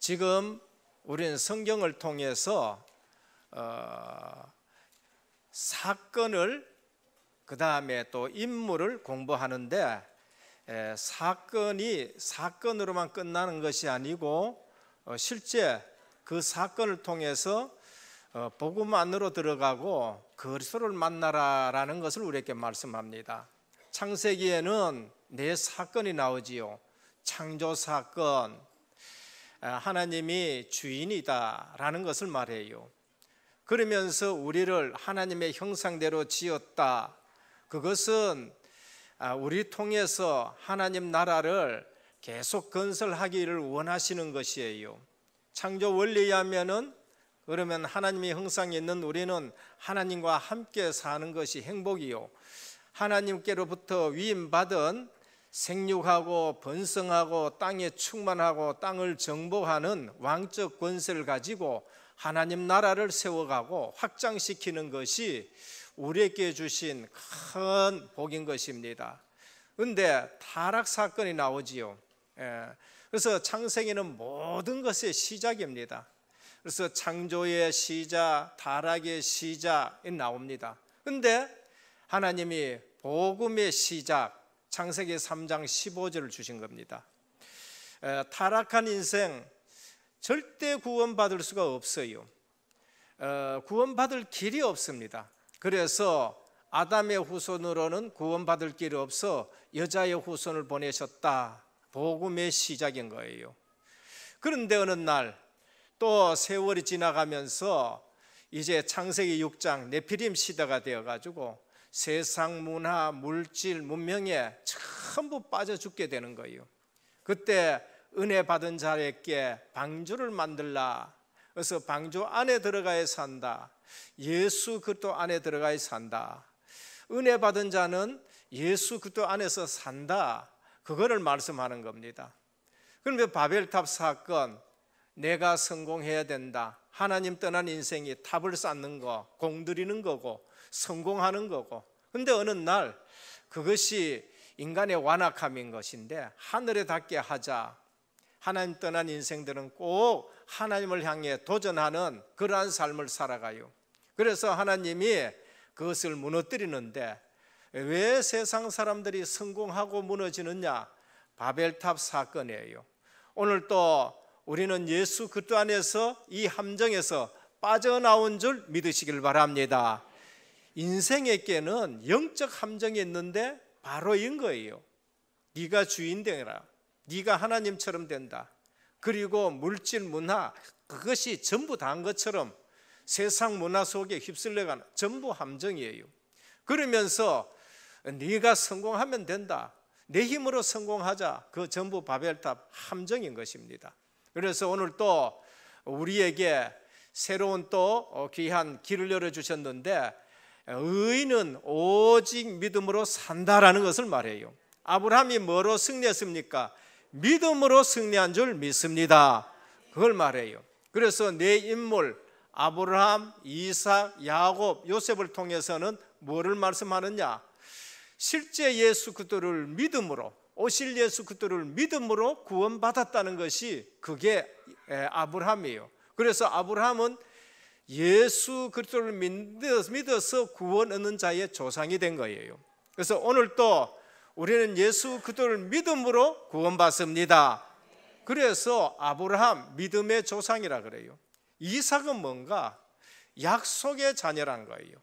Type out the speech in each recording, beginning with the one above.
지금 우리는 성경을 통해서 사건을 그 다음에 또 인물을 공부하는데 사건이 사건으로만 끝나는 것이 아니고 실제 그 사건을 통해서 복음 안으로 들어가고 그리스도를 만나라라는 것을 우리에게 말씀합니다. 창세기에는 네 사건이 나오지요. 창조 사건, 하나님이 주인이다라는 것을 말해요. 그러면서 우리를 하나님의 형상대로 지었다. 그것은 우리 통해서 하나님 나라를 계속 건설하기를 원하시는 것이에요. 창조 원리에 의하면은 그러면 하나님의 형상에 있는 우리는 하나님과 함께 사는 것이 행복이요, 하나님께로부터 위임받은 생육하고 번성하고 땅에 충만하고 땅을 정복하는 왕적 권세를 가지고 하나님 나라를 세워가고 확장시키는 것이 우리에게 주신 큰 복인 것입니다. 그런데 타락 사건이 나오지요. 그래서 창세기는 모든 것의 시작입니다. 그래서 창조의 시작, 타락의 시작이 나옵니다. 그런데 하나님이 복음의 시작, 창세기 3장 15절을 주신 겁니다. 타락한 인생 절대 구원받을 수가 없어요. 구원받을 길이 없습니다. 그래서 아담의 후손으로는 구원받을 길이 없어 여자의 후손을 보내셨다. 복음의 시작인 거예요. 그런데 어느 날 또 세월이 지나가면서 이제 창세기 6장 네피림 시대가 되어가지고 세상 문화, 물질, 문명에 전부 빠져 죽게 되는 거예요. 그때 은혜 받은 자에게 방주를 만들라. 그래서 방주 안에 들어가야 산다. 예수 그리스도 안에 들어가야 산다. 은혜 받은 자는 예수 그리스도 안에서 산다. 그거를 말씀하는 겁니다. 그런데 바벨탑 사건, 내가 성공해야 된다. 하나님 떠난 인생이 탑을 쌓는 거, 공들이는 거고 성공하는 거고. 그런데 어느 날 그것이 인간의 완악함인 것인데 하늘에 닿게 하자. 하나님 떠난 인생들은 꼭 하나님을 향해 도전하는 그러한 삶을 살아가요. 그래서 하나님이 그것을 무너뜨리는데 왜 세상 사람들이 성공하고 무너지느냐? 바벨탑 사건이에요. 오늘 또 우리는 예수 그리스도 안에서 이 함정에서 빠져나온 줄 믿으시길 바랍니다. 인생에게는 영적 함정이 있는데 바로 이런 거예요. 네가 주인 되라. 네가 하나님처럼 된다. 그리고 물질 문화, 그것이 전부 다 한 것처럼 세상 문화 속에 휩쓸려가는 전부 함정이에요. 그러면서 네가 성공하면 된다. 내 힘으로 성공하자. 그 전부 바벨탑 함정인 것입니다. 그래서 오늘 또 우리에게 새로운 또 귀한 길을 열어주셨는데 의인은 오직 믿음으로 산다라는 것을 말해요. 아브라함이 뭐로 승리했습니까? 믿음으로 승리한 줄 믿습니다. 그걸 말해요. 그래서 내 인물 아브라함, 이삭, 야곱, 요셉을 통해서는 뭐를 말씀하느냐? 실제 예수 그리스도를 믿음으로, 오실 예수 그리스도를 믿음으로 구원받았다는 것이 그게 아브라함이에요. 그래서 아브라함은 예수 그리스도를 믿어서 구원 얻는 자의 조상이 된 거예요. 그래서 오늘 또 우리는 예수 그리스도를 믿음으로 구원받습니다. 그래서 아브라함 믿음의 조상이라 그래요. 이삭은 뭔가? 약속의 자녀란 거예요.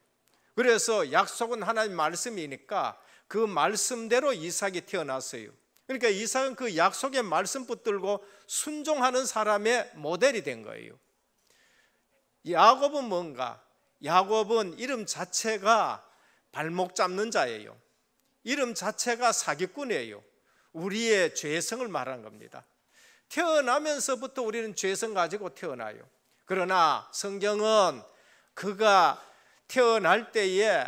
그래서 약속은 하나님 말씀이니까 그 말씀대로 이삭이 태어났어요. 그러니까 이삭은 그 약속의 말씀 붙들고 순종하는 사람의 모델이 된 거예요. 야곱은 뭔가? 야곱은 이름 자체가 발목 잡는 자예요. 이름 자체가 사기꾼이에요. 우리의 죄성을 말하는 겁니다. 태어나면서부터 우리는 죄성 가지고 태어나요. 그러나 성경은 그가 태어날 때에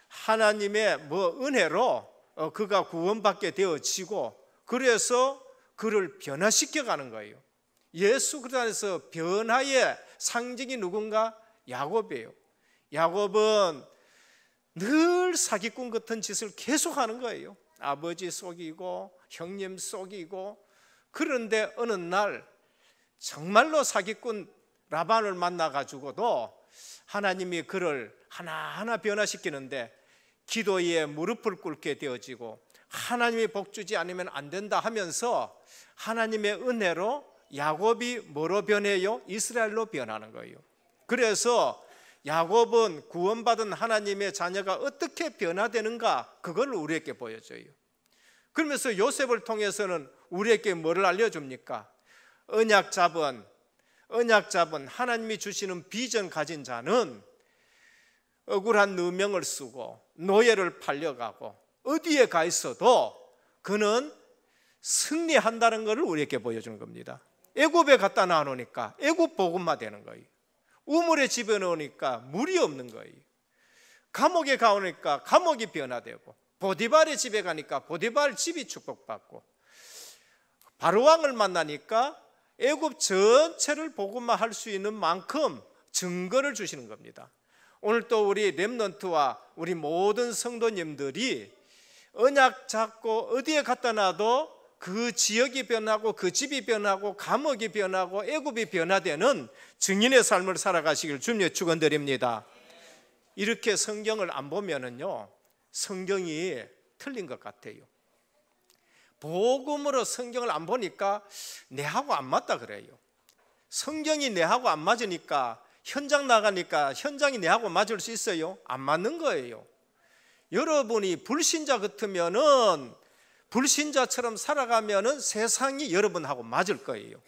하나님의 은혜로 그가 구원받게 되어지고 그래서 그를 변화시켜 가는 거예요. 예수 그리스도 안에서 변화의 상징이 누군가? 야곱이에요. 야곱은 늘 사기꾼 같은 짓을 계속하는 거예요. 아버지 속이고 형님 속이고. 그런데 어느 날 정말로 사기꾼 라반을 만나가지고도 하나님이 그를 하나하나 변화시키는데 기도에 무릎을 꿇게 되어지고 하나님이 복주지 않으면 안 된다 하면서 하나님의 은혜로 야곱이 뭐로 변해요? 이스라엘로 변하는 거예요. 그래서 야곱은 구원받은 하나님의 자녀가 어떻게 변화되는가, 그걸 우리에게 보여줘요. 그러면서 요셉을 통해서는 우리에게 뭐를 알려줍니까? 언약 잡은 하나님이 주시는 비전 가진 자는 억울한 누명을 쓰고 노예를 팔려가고 어디에 가 있어도 그는 승리한다는 것을 우리에게 보여주는 겁니다. 애굽에 갖다 놔놓으니까 애굽 복음화 되는 거예요. 우물에 집어넣으니까 물이 없는 거예요. 감옥에 가오니까 감옥이 변화되고, 보디발의 집에 가니까 보디발 집이 축복받고, 바로왕을 만나니까 애굽 전체를 복음화할 수 있는 만큼 증거를 주시는 겁니다. 오늘 또 우리 렘넌트와 우리 모든 성도님들이 언약 잡고 어디에 갖다 놔도 그 지역이 변하고 그 집이 변하고 감옥이 변하고 애굽이 변화되는 증인의 삶을 살아가시길 주님의 축원드립니다. 이렇게 성경을 안 보면은요, 성경이 틀린 것 같아요. 복음으로 성경을 안 보니까 내하고 안 맞다 그래요. 성경이 내하고 안 맞으니까 현장 나가니까 현장이 내하고 맞을 수 있어요? 안 맞는 거예요. 여러분이 불신자 같으면은 불신자처럼 살아가면은 세상이 여러분하고 맞을 거예요.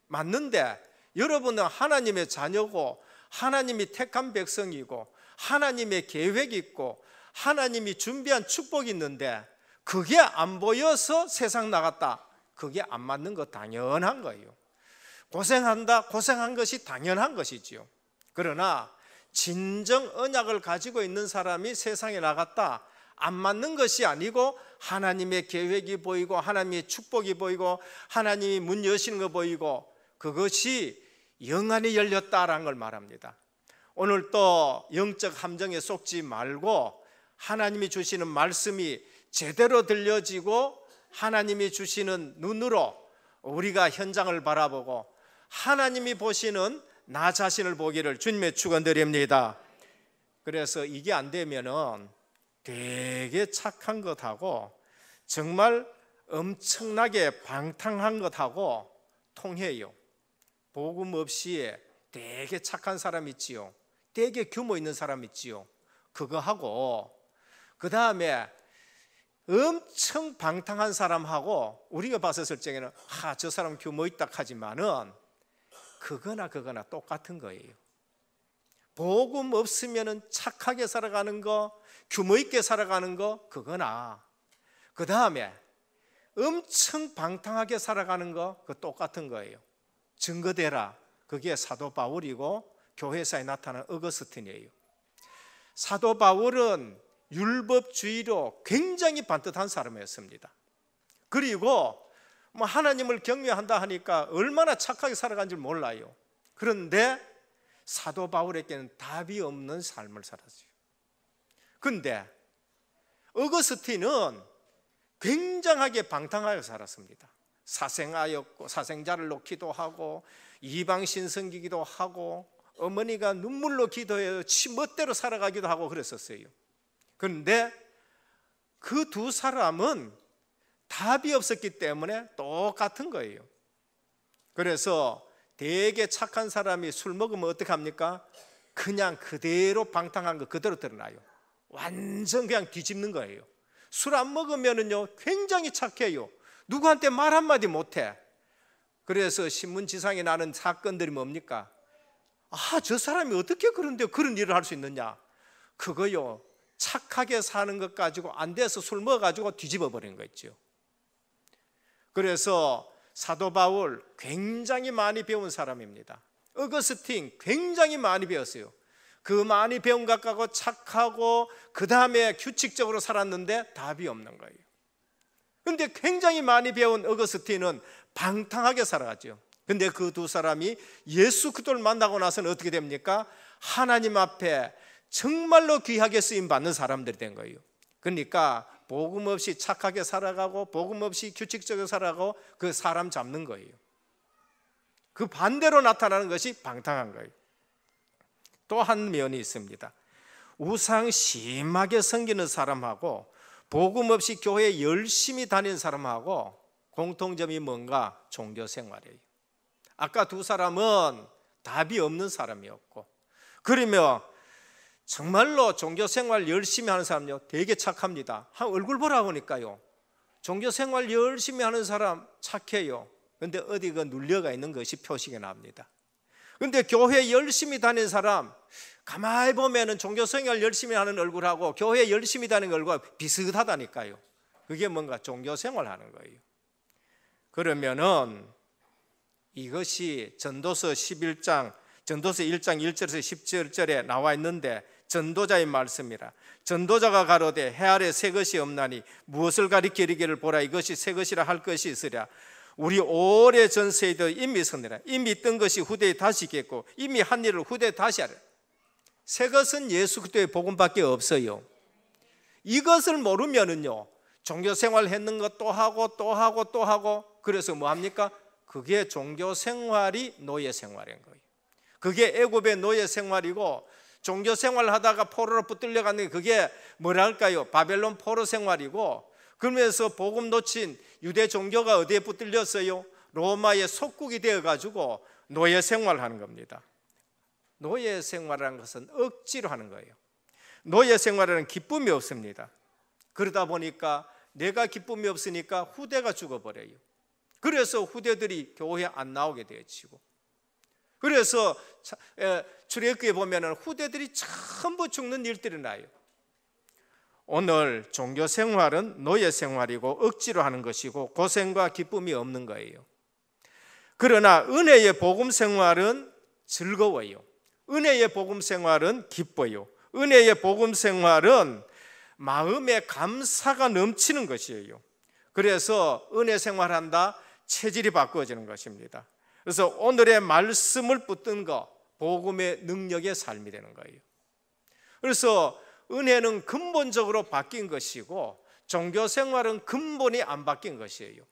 맞는데 여러분은 하나님의 자녀고 하나님이 택한 백성이고 하나님의 계획이 있고 하나님이 준비한 축복이 있는데 그게 안 보여서 세상 나갔다, 그게 안 맞는 거 당연한 거예요. 고생한 것이 당연한 것이지요. 그러나 진정 언약을 가지고 있는 사람이 세상에 나갔다, 안 맞는 것이 아니고 하나님의 계획이 보이고 하나님의 축복이 보이고 하나님이 문 여시는 거 보이고 그것이 영안이 열렸다라는 걸 말합니다. 오늘 또 영적 함정에 속지 말고 하나님이 주시는 말씀이 제대로 들려지고 하나님이 주시는 눈으로 우리가 현장을 바라보고 하나님이 보시는 나 자신을 보기를 주님의 축원드립니다. 그래서 이게 안 되면은 되게 착한 것하고 정말 엄청나게 방탕한 것하고 통해요. 복음 없이 되게 착한 사람 있지요. 되게 규모 있는 사람 있지요. 그거하고 그 다음에 엄청 방탕한 사람하고 우리가 봤을 적에는 저 사람 규모 있다 하지만은 그거나 똑같은 거예요. 복음 없으면은 착하게 살아가는 거, 규모 있게 살아가는 거, 그거나 그 다음에 엄청 방탕하게 살아가는 거, 그거 똑같은 거예요. 증거대라. 그게 사도 바울이고 교회사에 나타난 어거스틴이에요. 사도 바울은 율법주의로 굉장히 반듯한 사람이었습니다. 그리고 하나님을 경외한다 하니까 얼마나 착하게 살아간 줄 몰라요. 그런데 사도 바울에게는 답이 없는 삶을 살았어요. 그런데 어거스틴은 굉장하게 방탕하게 살았습니다. 사생아였고 사생자를 놓기도 하고 이방신 섬기기도 하고 어머니가 눈물로 기도해서 지 멋대로 살아가기도 하고 그랬었어요. 그런데 그 두 사람은 답이 없었기 때문에 똑같은 거예요. 그래서 되게 착한 사람이 술 먹으면 어떻게 합니까? 그냥 그대로 방탕한 거 그대로 드러나요. 완전 그냥 뒤집는 거예요. 술 안 먹으면은요 굉장히 착해요. 누구한테 말 한마디 못해. 그래서 신문지상에 나는 사건들이 뭡니까? 저 사람이 어떻게 그런 일을 할 수 있느냐? 그거요, 착하게 사는 것 가지고 안 돼서 술 먹어가지고 뒤집어 버린 거 있죠. 그래서 사도 바울 굉장히 많이 배운 사람입니다. 어거스틴 굉장히 많이 배웠어요. 그 많이 배운 것 갖고 착하고 그 다음에 규칙적으로 살았는데 답이 없는 거예요. 그런데 굉장히 많이 배운 어거스틴은 방탕하게 살아가죠. 그런데 그 두 사람이 예수 그리스도를 만나고 나서는 어떻게 됩니까? 하나님 앞에 정말로 귀하게 쓰임 받는 사람들이 된 거예요. 그러니까 복음 없이 착하게 살아가고 복음 없이 규칙적으로 살아가고 그 사람 잡는 거예요. 그 반대로 나타나는 것이 방탕한 거예요. 또 한 면이 있습니다. 우상 심하게 섬기는 사람하고 복음 없이 교회에 열심히 다니는 사람하고 공통점이 뭔가? 종교 생활이에요. 아까 두 사람은 답이 없는 사람이었고, 그러면 정말로 종교 생활 열심히 하는 사람요 되게 착합니다. 한 얼굴 보라 보니까요, 종교 생활 열심히 하는 사람 착해요. 근데 어디 그 눌려가 있는 것이 표시가 납니다. 근데 교회 열심히 다니는 사람 가만히 보면은 종교 생활 열심히 하는 얼굴하고 교회 열심히 다니는 얼굴과 비슷하다니까요. 그게 뭔가 종교 생활 하는 거예요. 그러면은 이것이 전도서 11장, 전도서 1장 1절에서 17절에 나와 있는데 전도자의 말씀이라. 전도자가 가로되 해 아래 새 것이 없나니 무엇을 가리키기를 보라. 이것이 새 것이라 할 것이 있으랴. 우리 오래 전 세대 이미 선이라. 이미 있던 것이 후대에 다시 있겠고 이미 한 일을 후대에 다시 하라. 새 것은 예수 그리스도의 복음밖에 없어요. 이것을 모르면은요 종교 생활 했는 것 또 하고 또 하고 또 하고, 그래서 뭐 합니까? 그게 종교 생활이 노예 생활인 거예요. 그게 애굽의 노예 생활이고, 종교 생활 하다가 포로로 붙들려 가는 게 그게 뭐랄까요? 바벨론 포로 생활이고, 그러면서 복음 놓친 유대 종교가 어디에 붙들렸어요? 로마의 속국이 되어가지고 노예 생활하는 겁니다. 노예 생활이라는 것은 억지로 하는 거예요. 노예 생활에는 기쁨이 없습니다. 그러다 보니까 내가 기쁨이 없으니까 후대가 죽어버려요. 그래서 후대들이 교회에 안 나오게 되어지고, 그래서 출애굽기에 보면 후대들이 전부 죽는 일들이 나요. 오늘 종교 생활은 노예 생활이고 억지로 하는 것이고 고생과 기쁨이 없는 거예요. 그러나 은혜의 복음 생활은 즐거워요. 은혜의 복음 생활은 기뻐요. 은혜의 복음 생활은 마음에 감사가 넘치는 것이에요. 그래서 은혜 생활한다, 체질이 바꿔지는 것입니다. 그래서 오늘의 말씀을 붙든 거, 복음의 능력의 삶이 되는 거예요. 그래서 은혜는 근본적으로 바뀐 것이고 종교 생활은 근본이 안 바뀐 것이에요.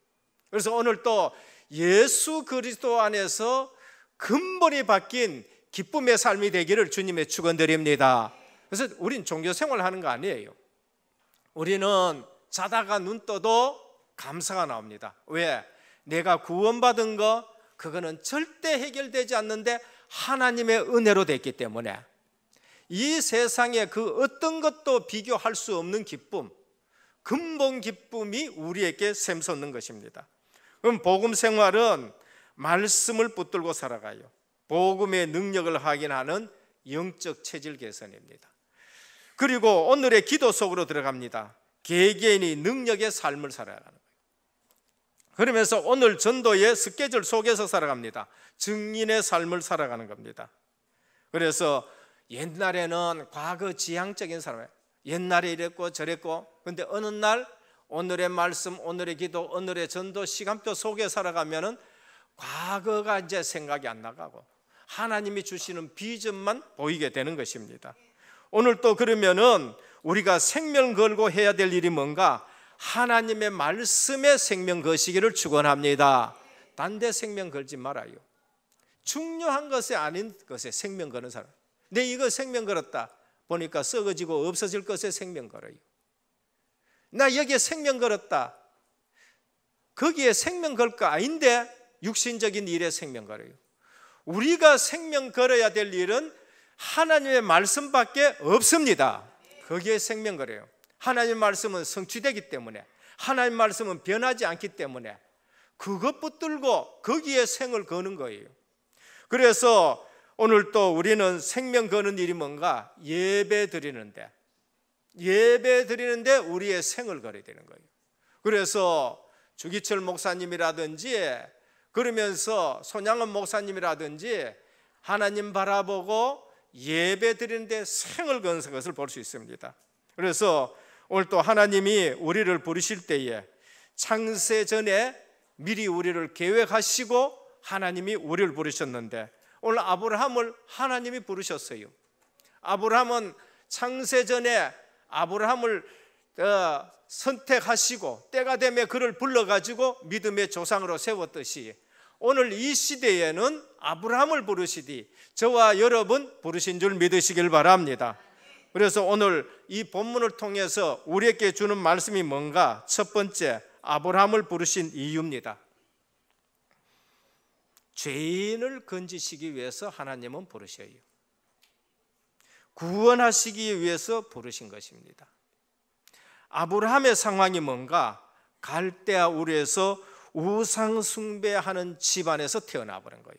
그래서 오늘 또 예수 그리스도 안에서 근본이 바뀐 기쁨의 삶이 되기를 주님의 축원드립니다. 그래서 우린 종교 생활하는 거 아니에요. 우리는 자다가 눈 떠도 감사가 나옵니다. 왜? 내가 구원받은 거 그거는 절대 해결되지 않는데 하나님의 은혜로 됐기 때문에 이 세상에 그 어떤 것도 비교할 수 없는 기쁨, 근본 기쁨이 우리에게 샘솟는 것입니다. 그럼 복음 생활은 말씀을 붙들고 살아가요. 복음의 능력을 확인하는 영적 체질 개선입니다. 그리고 오늘의 기도 속으로 들어갑니다. 개개인이 능력의 삶을 살아가는 거예요. 그러면서 오늘 전도의 스케줄 속에서 살아갑니다. 증인의 삶을 살아가는 겁니다. 그래서 옛날에는 과거 지향적인 사람이에요. 옛날에 이랬고 저랬고, 근데 어느 날 오늘의 말씀, 오늘의 기도, 오늘의 전도 시간표 속에 살아가면은 과거가 이제 생각이 안 나가고 하나님이 주시는 비전만 보이게 되는 것입니다. 오늘 또 그러면은 우리가 생명 걸고 해야 될 일이 뭔가? 하나님의 말씀에 생명 거시기를 축원합니다. 딴 데 생명 걸지 말아요. 중요한 것이 아닌 것에 생명 거는 사람. 내 이거 생명 걸었다 보니까 썩어지고 없어질 것에 생명 걸어요. 나 여기에 생명 걸었다, 거기에 생명 걸 거 아닌데 육신적인 일에 생명 걸어요. 우리가 생명 걸어야 될 일은 하나님의 말씀밖에 없습니다. 거기에 생명 걸어요. 하나님의 말씀은 성취되기 때문에, 하나님의 말씀은 변하지 않기 때문에 그것 붙들고 거기에 생을 거는 거예요. 그래서 오늘 또 우리는 생명 거는 일이 뭔가? 예배 드리는데 우리의 생을 걸어야 되는 거예요. 그래서 주기철 목사님이라든지 그러면서 손양원 목사님이라든지 하나님 바라보고 예배 드리는데 생을 거는 것을 볼 수 있습니다. 그래서 오늘 또 하나님이 우리를 부르실 때에 창세 전에 미리 우리를 계획하시고 하나님이 우리를 부르셨는데, 오늘 아브라함을 하나님이 부르셨어요. 아브라함은 창세 전에 아브라함을 선택하시고 때가 되면 그를 불러가지고 믿음의 조상으로 세웠듯이 오늘 이 시대에는 아브라함을 부르시디 저와 여러분 부르신 줄 믿으시길 바랍니다. 그래서 오늘 이 본문을 통해서 우리에게 주는 말씀이 뭔가? 첫 번째, 아브라함을 부르신 이유입니다. 죄인을 건지시기 위해서 하나님은 부르셔요. 구원하시기 위해서 부르신 것입니다. 아브라함의 상황이 뭔가? 갈대아 우르에서 우상 숭배하는 집안에서 태어나 버린 거예요.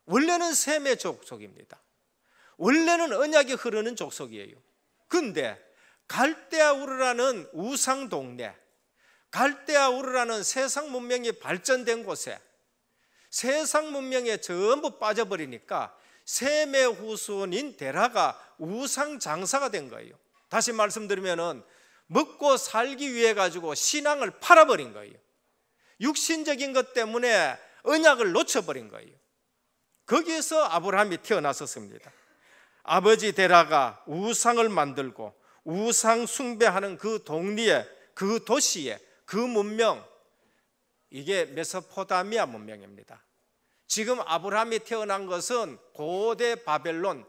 원래는 셈의 족속입니다. 원래는 언약이 흐르는 족속이에요. 그런데 갈대아 우르라는 우상 동네, 갈대아 우르라는 세상 문명이 발전된 곳에 세상 문명에 전부 빠져버리니까 셈의 후손인 데라가 우상 장사가 된 거예요. 다시 말씀드리면은 먹고 살기 위해 가지고 신앙을 팔아버린 거예요. 육신적인 것 때문에 언약을 놓쳐버린 거예요. 거기에서 아브라함이 태어났었습니다. 아버지 데라가 우상을 만들고 우상 숭배하는 그 동리에, 그 도시에, 그 문명, 이게 메소포타미아 문명입니다. 지금 아브라함이 태어난 것은 고대 바벨론,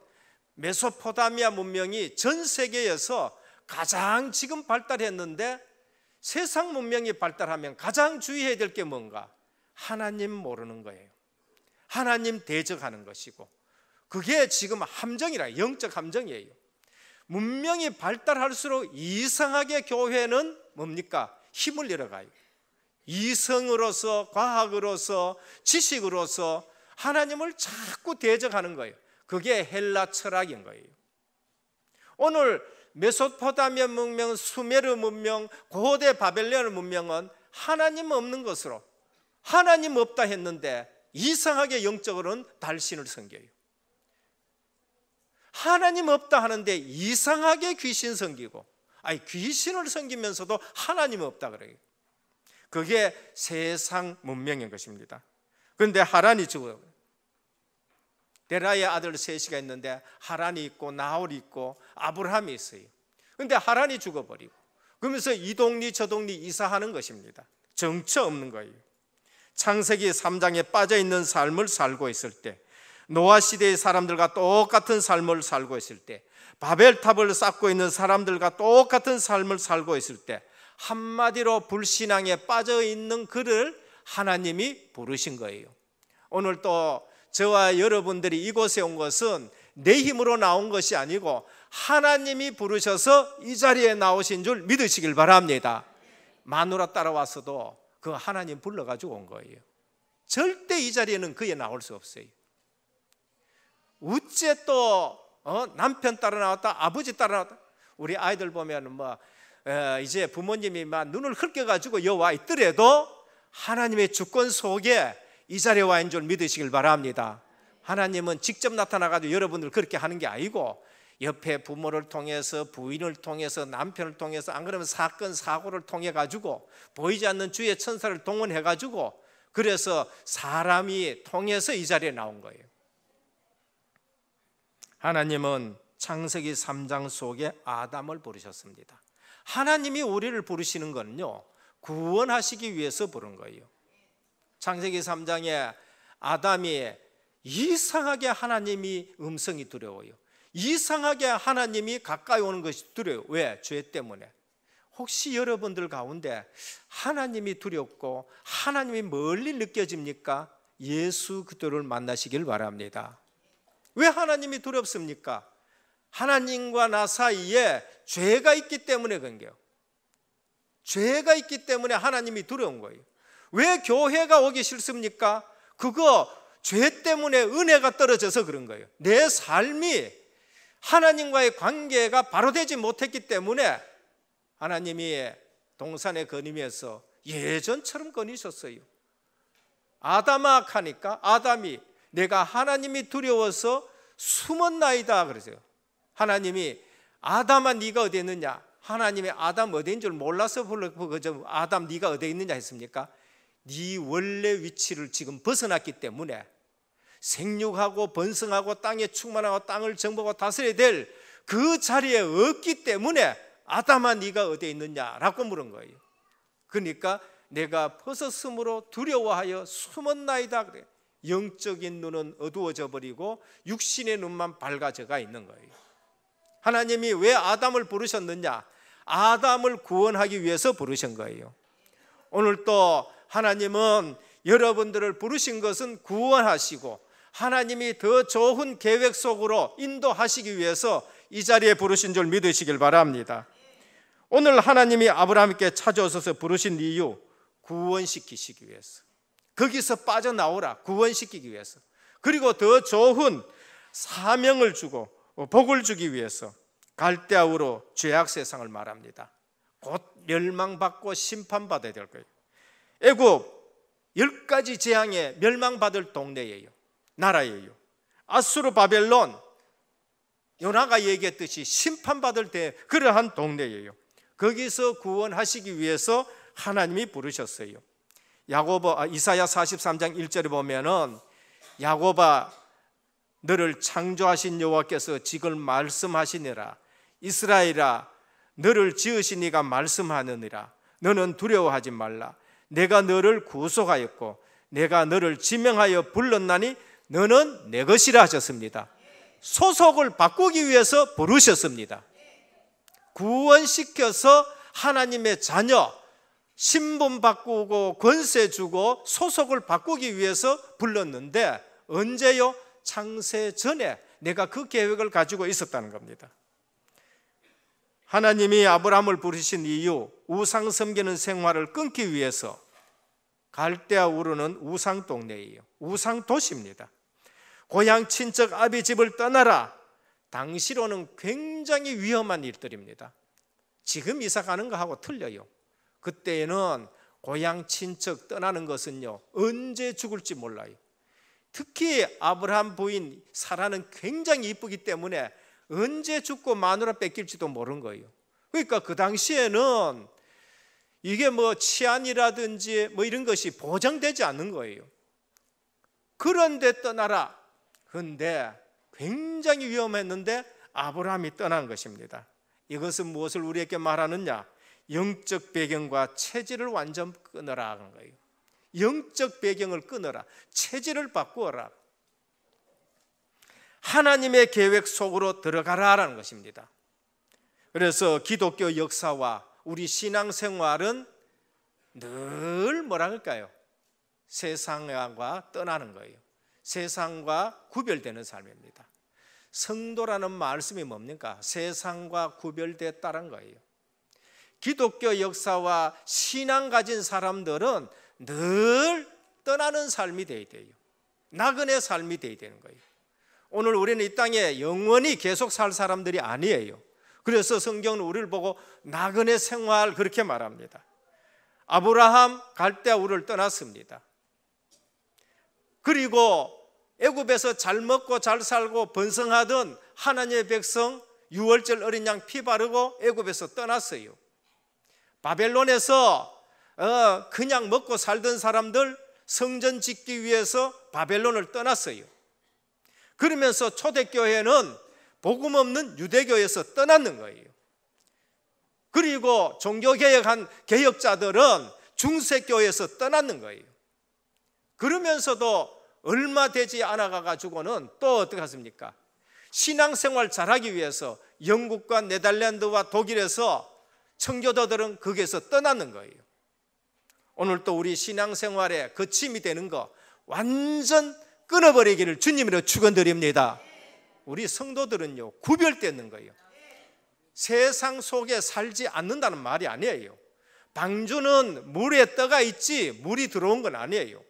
메소포타미아 문명이 전 세계에서 가장 지금 발달했는데, 세상 문명이 발달하면 가장 주의해야 될 게 뭔가? 하나님 모르는 거예요. 하나님 대적하는 것이고, 그게 지금 함정이라, 영적 함정이에요. 문명이 발달할수록 이상하게 교회는 뭡니까? 힘을 잃어가요. 이성으로서, 과학으로서, 지식으로서 하나님을 자꾸 대적하는 거예요. 그게 헬라 철학인 거예요. 오늘 메소포타미아 문명, 수메르 문명, 고대 바벨론 문명은 하나님 없는 것으로, 하나님 없다 했는데 이상하게 영적으로는 달신을 섬겨요. 하나님 없다 하는데 이상하게 귀신 섬기고, 귀신을 섬기면서도 하나님 없다 그래요. 그게 세상 문명인 것입니다. 그런데 하란이 죽어요. 데라의 아들 셋이가 있는데 하란이 있고 나홀이 있고 아브라함이 있어요. 그런데 하란이 죽어버리고, 그러면서 이 동리 저 동리 이사하는 것입니다. 정처 없는 거예요. 창세기 3장에 빠져있는 삶을 살고 있을 때, 노아 시대의 사람들과 똑같은 삶을 살고 있을 때, 바벨탑을 쌓고 있는 사람들과 똑같은 삶을 살고 있을 때, 한마디로 불신앙에 빠져있는 그를 하나님이 부르신 거예요. 오늘 또 저와 여러분들이 이곳에 온 것은 내 힘으로 나온 것이 아니고 하나님이 부르셔서 이 자리에 나오신 줄 믿으시길 바랍니다. 마누라 따라와서도 그 하나님 불러가지고 온 거예요. 절대 이 자리에는 그에 나올 수 없어요. 어째 또 남편 따라 나왔다, 아버지 따라 나왔다. 우리 아이들 보면 이제 부모님이 막 눈을 흘겨가지고 여와 있더라도 하나님의 주권 속에 이 자리에 와 있는 줄 믿으시길 바랍니다. 하나님은 직접 나타나가지고 여러분들 그렇게 하는 게 아니고, 옆에 부모를 통해서, 부인을 통해서, 남편을 통해서, 안 그러면 사건 사고를 통해 가지고 보이지 않는 주의 천사를 동원해 가지고, 그래서 사람이 통해서 이 자리에 나온 거예요. 하나님은 창세기 3장 속에 아담을 부르셨습니다. 하나님이 우리를 부르시는 건요, 구원하시기 위해서 부른 거예요. 창세기 3장에 아담이 이상하게 하나님이 음성이 두려워요. 이상하게 하나님이 가까이 오는 것이 두려워요. 왜? 죄 때문에. 혹시 여러분들 가운데 하나님이 두렵고 하나님이 멀리 느껴집니까? 예수 그리스도를 만나시길 바랍니다. 왜 하나님이 두렵습니까? 하나님과 나 사이에 죄가 있기 때문에 그런 거예요. 죄가 있기 때문에 하나님이 두려운 거예요. 왜 교회가 오기 싫습니까? 그거 죄 때문에 은혜가 떨어져서 그런 거예요. 내 삶이 하나님과의 관계가 바로 되지 못했기 때문에 하나님이 동산에 거니면서 예전처럼 거니셨어요. 아담아 하니까 아담이 내가 하나님이 두려워서 숨었나이다 그러세요. 하나님이 아담아 네가 어디 있느냐? 하나님이 아담 어디인 줄 몰라서 아담 네가 어디 있느냐 했습니까? 네 원래 위치를 지금 벗어났기 때문에 생육하고 번성하고 땅에 충만하고 땅을 정복하고 다스려야 될 그 자리에 없기 때문에 아담아 네가 어디에 있느냐라고 물은 거예요. 그러니까 내가 벗었으므로 두려워하여 숨었나이다. 그래. 영적인 눈은 어두워져 버리고 육신의 눈만 밝아져가 있는 거예요. 하나님이 왜 아담을 부르셨느냐? 아담을 구원하기 위해서 부르신 거예요. 오늘 또 하나님은 여러분들을 부르신 것은 구원하시고 하나님이 더 좋은 계획 속으로 인도하시기 위해서 이 자리에 부르신 줄 믿으시길 바랍니다. 오늘 하나님이 아브라함께 찾아오셔서 부르신 이유, 구원시키시기 위해서. 거기서 빠져나오라, 구원시키기 위해서. 그리고 더 좋은 사명을 주고 복을 주기 위해서 갈대아우로 죄악 세상을 말합니다. 곧 멸망받고 심판받아야 될 거예요. 애굽 10가지 재앙에 멸망받을 동네예요. 나라예요. 아수르 바벨론, 요나가 얘기했듯이 심판받을 때 그러한 동네예요. 거기서 구원하시기 위해서 하나님이 부르셨어요. 이사야 43장 1절에 보면은 야곱아 너를 창조하신 여호와께서 지금 말씀하시니라. 이스라엘아 너를 지으신 이가 말씀하느니라. 너는 두려워하지 말라. 내가 너를 구속하였고 내가 너를 지명하여 불렀나니 너는 내 것이라 하셨습니다. 소속을 바꾸기 위해서 부르셨습니다. 구원시켜서 하나님의 자녀, 신분 바꾸고 권세 주고 소속을 바꾸기 위해서 불렀는데 언제요? 창세 전에 내가 그 계획을 가지고 있었다는 겁니다. 하나님이 아브라함을 부르신 이유, 우상 섬기는 생활을 끊기 위해서. 갈대아 우르는 우상 동네예요. 우상 도시입니다. 고향 친척 아비 집을 떠나라. 당시로는 굉장히 위험한 일들입니다. 지금 이사 가는 거하고 틀려요. 그때는 고향 친척 떠나는 것은요, 언제 죽을지 몰라요. 특히 아브라함 부인 사라는 굉장히 이쁘기 때문에 언제 죽고 마누라 뺏길지도 모르는 거예요. 그러니까 그 당시에는 이게 뭐 치안이라든지 뭐 이런 것이 보장되지 않는 거예요. 그런데 떠나라. 그런데 굉장히 위험했는데 아브라함이 떠난 것입니다. 이것은 무엇을 우리에게 말하느냐? 영적 배경과 체질을 완전 끊어라 하는 거예요. 영적 배경을 끊어라. 체질을 바꾸어라. 하나님의 계획 속으로 들어가라라는 것입니다. 그래서 기독교 역사와 우리 신앙생활은 늘 뭐라 할까요? 세상과 떠나는 거예요. 세상과 구별되는 삶입니다. 성도라는 말씀이 뭡니까? 세상과 구별됐다는 거예요. 기독교 역사와 신앙 가진 사람들은 늘 떠나는 삶이 되어야 돼요. 나그네 삶이 되어야 되는 거예요. 오늘 우리는 이 땅에 영원히 계속 살 사람들이 아니에요. 그래서 성경은 우리를 보고 나그네 생활 그렇게 말합니다. 아브라함 갈대아 우르를 떠났습니다. 그리고 애굽에서 잘 먹고 잘 살고 번성하던 하나님의 백성 6월절 어린 양 피 바르고 애굽에서 떠났어요. 바벨론에서 그냥 먹고 살던 사람들 성전 짓기 위해서 바벨론을 떠났어요. 그러면서 초대교회는 복음 없는 유대교에서 떠났는 거예요. 그리고 종교개혁한 개혁자들은 중세교회에서 떠났는 거예요. 그러면서도 얼마 되지 않아가 가지고는 또 어떻게 하십니까? 신앙생활 잘하기 위해서 영국과 네덜란드와 독일에서 청교도들은 거기에서 떠나는 거예요. 오늘 또 우리 신앙생활에 거침이 되는 거 완전 끊어버리기를 주님으로 축원드립니다. 우리 성도들은요 구별되는 거예요. 세상 속에 살지 않는다는 말이 아니에요. 방주는 물에 떠가 있지 물이 들어온 건 아니에요.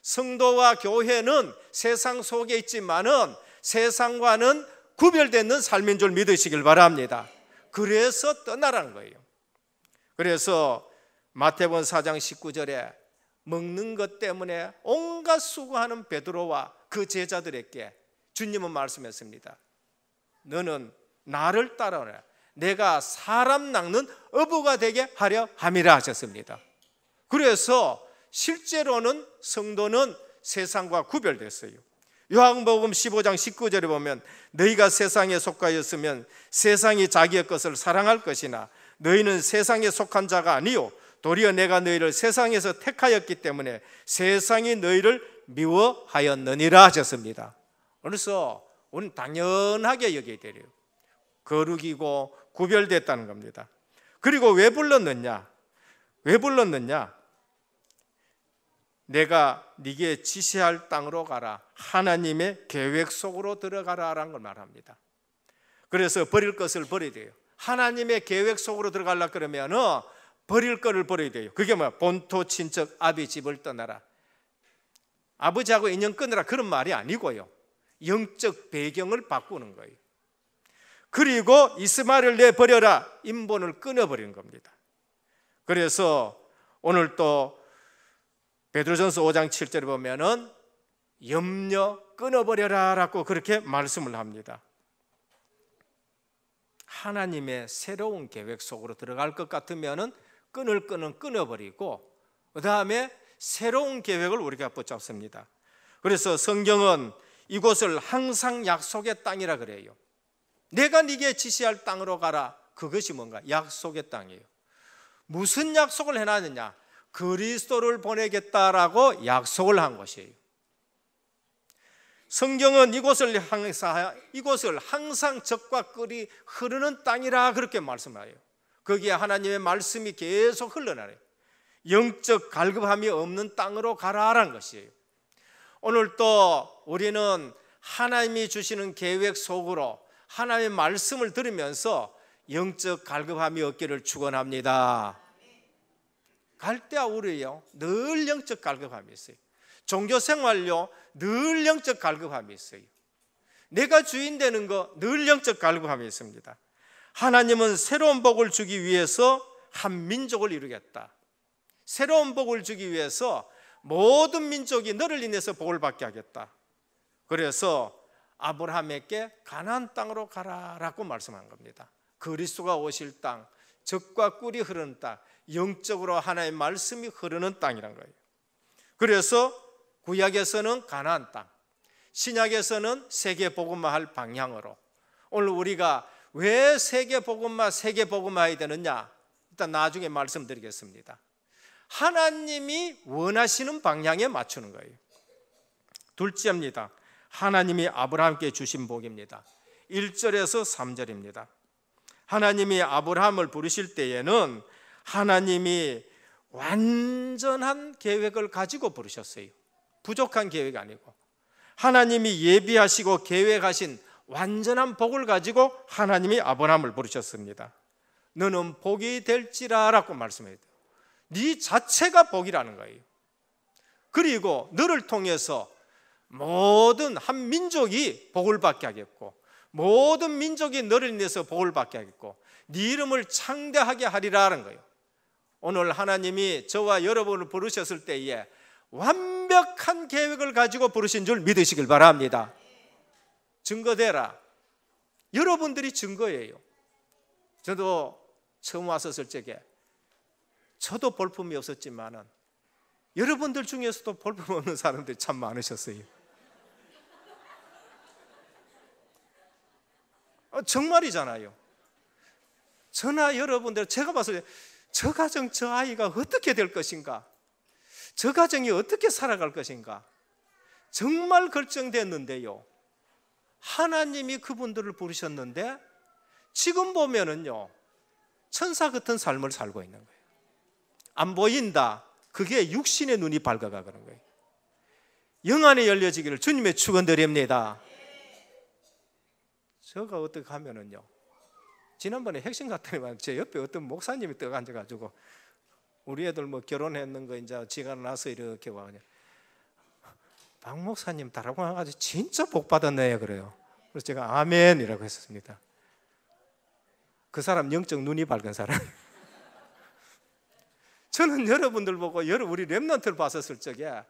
성도와 교회는 세상 속에 있지만은 세상과는 구별되는 삶인 줄 믿으시길 바랍니다. 그래서 떠나라는 거예요. 그래서 마태복음 4장 19절에 먹는 것 때문에 온갖 수고하는 베드로와 그 제자들에게 주님은 말씀했습니다. 너는 나를 따라오라. 내가 사람 낚는 어부가 되게 하려 함이라 하셨습니다. 그래서 실제로는 성도는 세상과 구별됐어요. 요한복음 15장 19절에 보면 너희가 세상에 속하였으면 세상이 자기의 것을 사랑할 것이나 너희는 세상에 속한 자가 아니요 도리어 내가 너희를 세상에서 택하였기 때문에 세상이 너희를 미워하였느니라 하셨습니다. 그래서 우리는 당연하게 여겨야 돼요. 거룩이고 구별됐다는 겁니다. 그리고 왜 불렀느냐? 왜 불렀느냐? 내가 네게 지시할 땅으로 가라. 하나님의 계획 속으로 들어가라라는 걸 말합니다. 그래서 버릴 것을 버려야 돼요. 하나님의 계획 속으로 들어가려고 그러면 버릴 것을 버려야 돼요. 그게 뭐야? 본토 친척 아비 집을 떠나라. 아버지하고 인연 끊으라 그런 말이 아니고요. 영적 배경을 바꾸는 거예요. 그리고 이스마엘을 내버려라. 인본을 끊어버리는 겁니다. 그래서 오늘 또 베드로전서 5장 7절에 보면은 염려 끊어버려라라고 그렇게 말씀을 합니다. 하나님의 새로운 계획 속으로 들어갈 것 같으면은 끊을 끈은 끊어버리고 그 다음에 새로운 계획을 우리가 붙잡습니다. 그래서 성경은 이곳을 항상 약속의 땅이라 그래요. 내가 네게 지시할 땅으로 가라. 그것이 뭔가? 약속의 땅이에요. 무슨 약속을 해놨느냐? 그리스도를 보내겠다라고 약속을 한 것이에요. 성경은 이곳을 항상 적과 꿀이 흐르는 땅이라 그렇게 말씀해요. 거기에 하나님의 말씀이 계속 흘러나요. 영적 갈급함이 없는 땅으로 가라라는 것이에요. 오늘 또 우리는 하나님이 주시는 계획 속으로 하나님의 말씀을 들으면서 영적 갈급함이 없기를 축원합니다. 갈대와 우리요 늘 영적 갈급함이 있어요. 종교 생활요 늘 영적 갈급함이 있어요. 내가 주인 되는 거 늘 영적 갈급함이 있습니다. 하나님은 새로운 복을 주기 위해서 한 민족을 이루겠다. 새로운 복을 주기 위해서 모든 민족이 너를 인해서 복을 받게 하겠다. 그래서 아브라함에게 가나안 땅으로 가라라고 말씀한 겁니다. 그리스도가 오실 땅, 젖과 꿀이 흐르는 땅, 영적으로 하나님의 말씀이 흐르는 땅이란 거예요. 그래서 구약에서는 가나안 땅, 신약에서는 세계 복음화할 방향으로. 오늘 우리가 왜 세계 복음화해야 되느냐? 일단 나중에 말씀드리겠습니다. 하나님이 원하시는 방향에 맞추는 거예요. 둘째입니다. 하나님이 아브라함께 주신 복입니다. 1절에서 3절입니다. 하나님이 아브라함을 부르실 때에는 하나님이 완전한 계획을 가지고 부르셨어요. 부족한 계획이 아니고 하나님이 예비하시고 계획하신 완전한 복을 가지고 하나님이 아브라함을 부르셨습니다. 너는 복이 될지라라고 말씀해요. 네 자체가 복이라는 거예요. 그리고 너를 통해서 모든 한 민족이 복을 받게 하겠고 모든 민족이 너를 인해서 복을 받게 하겠고 네 이름을 창대하게 하리라는 거예요. 오늘 하나님이 저와 여러분을 부르셨을 때에 완벽한 계획을 가지고 부르신 줄 믿으시길 바랍니다. 증거되라. 여러분들이 증거예요. 저도 처음 왔었을 적에 저도 볼품이 없었지만은 여러분들 중에서도 볼품 없는 사람들이 참 많으셨어요. 정말이잖아요. 저나 여러분들 제가 봤을 때 저 가정 저 아이가 어떻게 될 것인가, 저 가정이 어떻게 살아갈 것인가 정말 걱정됐는데요, 하나님이 그분들을 부르셨는데 지금 보면은요 천사 같은 삶을 살고 있는 거예요. 안 보인다. 그게 육신의 눈이 밝아가 그런 거예요. 영안이 열려지기를 주님의 축원드립니다. 저가 어떻게 하면은요, 지난번에 핵심 갔더니만 제 옆에 어떤 목사님이 떠 앉아가지고 우리 애들 뭐 결혼했는 이제 지가 나서 이렇게 와 그냥 박 목사님 다라고 와가지고 진짜 복 받았네 그래요. 그래서 제가 아멘이라고 했었습니다. 그 사람 영적 눈이 밝은 사람. 저는 여러분들 보고 우리 렘넌트를 봤었을 적에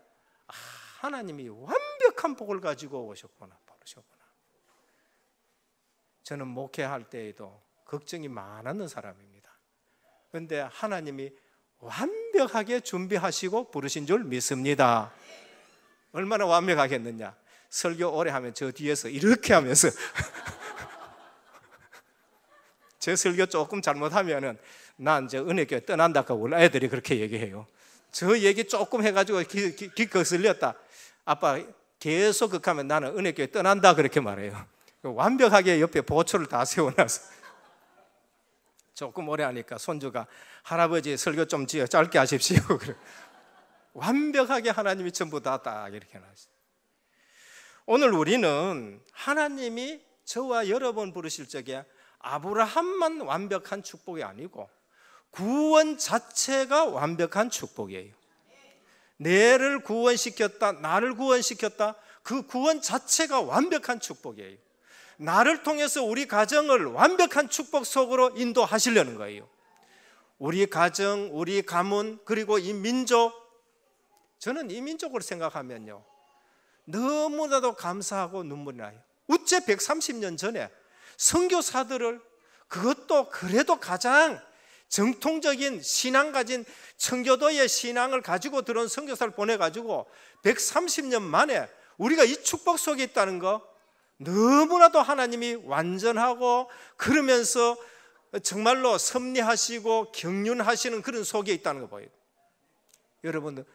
하나님이 완벽한 복을 가지고 오셨구나, 부르셨구나. 저는 목회할 때에도 걱정이 많았는 사람입니다. 그런데 하나님이 완벽하게 준비하시고 부르신 줄 믿습니다. 얼마나 완벽하겠느냐. 설교 오래 하면 저 뒤에서 이렇게 하면서 제 설교 조금 잘못하면은 난 이제 은혜교회 떠난다고 우리 애들이 그렇게 얘기해요. 저 얘기 조금 해가지고 귀 거슬렸다. 아빠 계속 그렇게 하면 나는 은혜교회 떠난다 그렇게 말해요. 완벽하게 옆에 보초를 다 세워놔서 조금 오래 하니까 손주가 할아버지 설교 좀 짧게 하십시오. 완벽하게 하나님이 전부 다 이렇게 나왔어요. 오늘 우리는 하나님이 저와 여러분 부르실 적에 아브라함만 완벽한 축복이 아니고 구원 자체가 완벽한 축복이에요. 내를 구원시켰다, 나를 구원시켰다, 그 구원 자체가 완벽한 축복이에요. 나를 통해서 우리 가정을 완벽한 축복 속으로 인도하시려는 거예요. 우리 가정, 우리 가문, 그리고 이 민족, 저는 이 민족을 생각하면요 너무나도 감사하고 눈물이 나요. 우째 130년 전에 선교사들을, 그것도 그래도 가장 정통적인 신앙 가진 청교도의 신앙을 가지고 들어온 선교사를 보내가지고 130년 만에 우리가 이 축복 속에 있다는 거, 너무나도 하나님이 완전하고 그러면서 정말로 섭리하시고 경륜하시는 그런 속에 있다는 거 보여요. 여러분들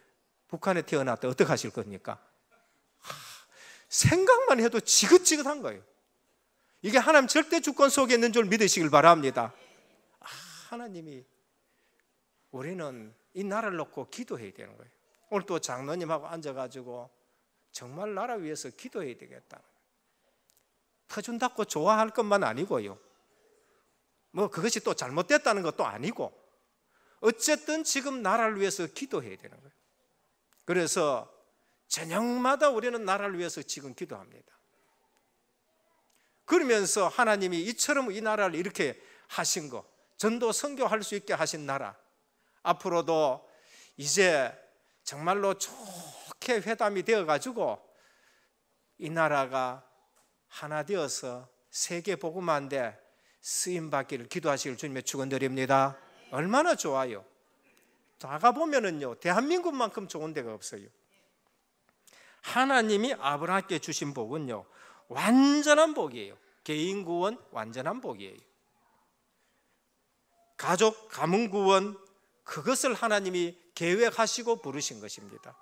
북한에 태어났다 어떻게 하실 겁니까? 생각만 해도 지긋지긋한 거예요. 이게 하나님 절대 주권 속에 있는 줄 믿으시길 바랍니다. 하나님이, 우리는 이 나라를 놓고 기도해야 되는 거예요. 오늘 또 장로님하고 앉아가지고 정말 나라 위해서 기도해야 되겠다. 터준다고 좋아할 것만 아니고요, 뭐 그것이 또 잘못됐다는 것도 아니고, 어쨌든 지금 나라를 위해서 기도해야 되는 거예요. 그래서 저녁마다 우리는 나라를 위해서 지금 기도합니다. 그러면서 하나님이 이처럼 이 나라를 이렇게 하신 거, 전도 선교할 수 있게 하신 나라, 앞으로도 이제 정말로 좋게 회담이 되어가지고 이 나라가 하나 되어서 세계 복음화인데 쓰임받기를 기도하시길 주님의 축원드립니다. 얼마나 좋아요. 나가보면은요 대한민국만큼 좋은 데가 없어요. 하나님이 아브라함께 주신 복은요 완전한 복이에요. 개인 구원 완전한 복이에요. 가족 가문 구원, 그것을 하나님이 계획하시고 부르신 것입니다.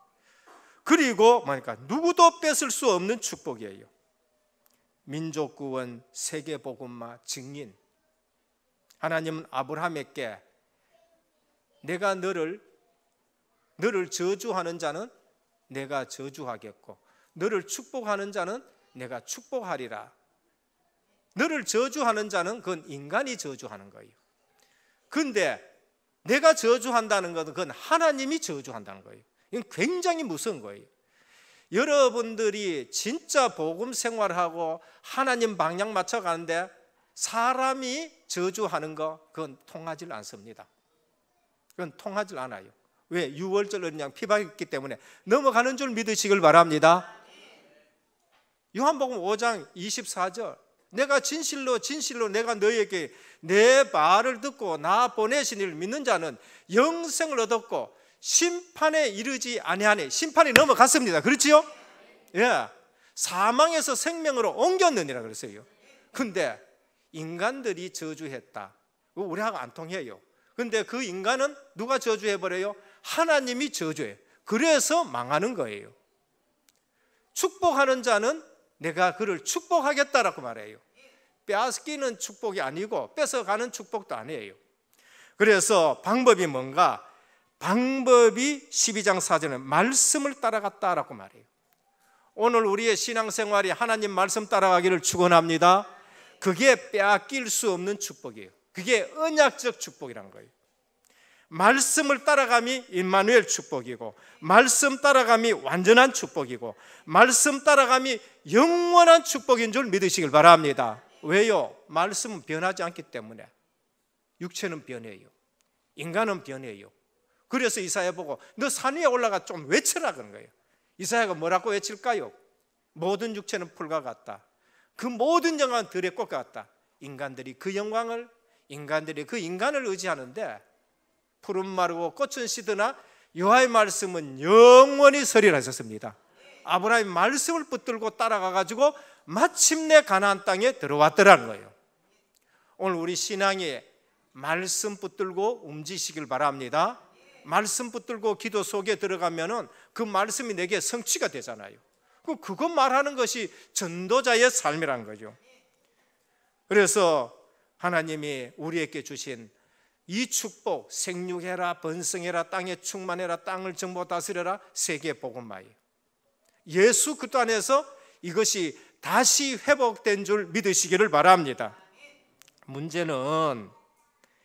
그리고 뭐니까 누구도 뺏을 수 없는 축복이에요. 민족 구원, 세계 복음화, 증인. 하나님은 아브라함에게 내가 너를 저주하는 자는 내가 저주하겠고 너를 축복하는 자는 내가 축복하리라. 너를 저주하는 자는 그건 인간이 저주하는 거예요. 그런데 내가 저주한다는 것은 그건 하나님이 저주한다는 거예요. 이건 굉장히 무서운 거예요. 여러분들이 진짜 복음 생활하고 하나님 방향 맞춰 가는데 사람이 저주하는 거, 그건 통하지 않습니다. 그건 통하지 않아요. 왜? 6월절 언약 피박했기 때문에 넘어가는 줄 믿으시길 바랍니다. 요한복음 5장 24절, 내가 진실로 내가 너희에게 내 말을 듣고 나 보내신 이를 믿는 자는 영생을 얻었고 심판에 이르지 아니하니, 심판이 넘어갔습니다. 그렇지요? 예, 사망에서 생명으로 옮겼느니라 그랬어요. 근데 인간들이 저주했다, 우리하고 안 통해요. 근데 그 인간은 누가 저주해버려요? 하나님이 저주해요. 그래서 망하는 거예요. 축복하는 자는 내가 그를 축복하겠다라고 말해요. 빼앗기는 축복이 아니고 뺏어가는 축복도 아니에요. 그래서 방법이 뭔가? 방법이 12장 4절에 말씀을 따라갔다라고 말해요. 오늘 우리의 신앙생활이 하나님 말씀 따라가기를 축원합니다. 그게 빼앗길 수 없는 축복이에요. 그게 언약적 축복이란 거예요. 말씀을 따라감이 임마누엘 축복이고, 말씀 따라감이 완전한 축복이고, 말씀 따라감이 영원한 축복인 줄 믿으시길 바랍니다. 왜요? 말씀은 변하지 않기 때문에. 육체는 변해요. 인간은 변해요. 그래서 이사야 보고 너 산 위에 올라가 좀 외쳐라 그런 거예요. 이사야가 뭐라고 외칠까요? 모든 육체는 풀과 같다. 그 모든 영광은 들의 꽃 같다. 인간들이 그 영광을, 인간들이 그 인간을 의지하는데 푸른 마르고 꽃은 시드나 여호와의 말씀은 영원히 서리라 하셨습니다. 아브라함이 말씀을 붙들고 따라가 가지고 마침내 가나안 땅에 들어왔더라는 거예요. 오늘 우리 신앙이 말씀 붙들고 움직이시길 바랍니다. 말씀 붙들고 기도 속에 들어가면은 그 말씀이 내게 성취가 되잖아요. 그거 말하는 것이 전도자의 삶이란 거죠. 그래서 하나님이 우리에게 주신 이 축복, 생육해라, 번성해라, 땅에 충만해라, 땅을 정보 다스려라, 세계 복음화예요. 예수 그리스도 안에서 이것이 다시 회복된 줄 믿으시기를 바랍니다. 문제는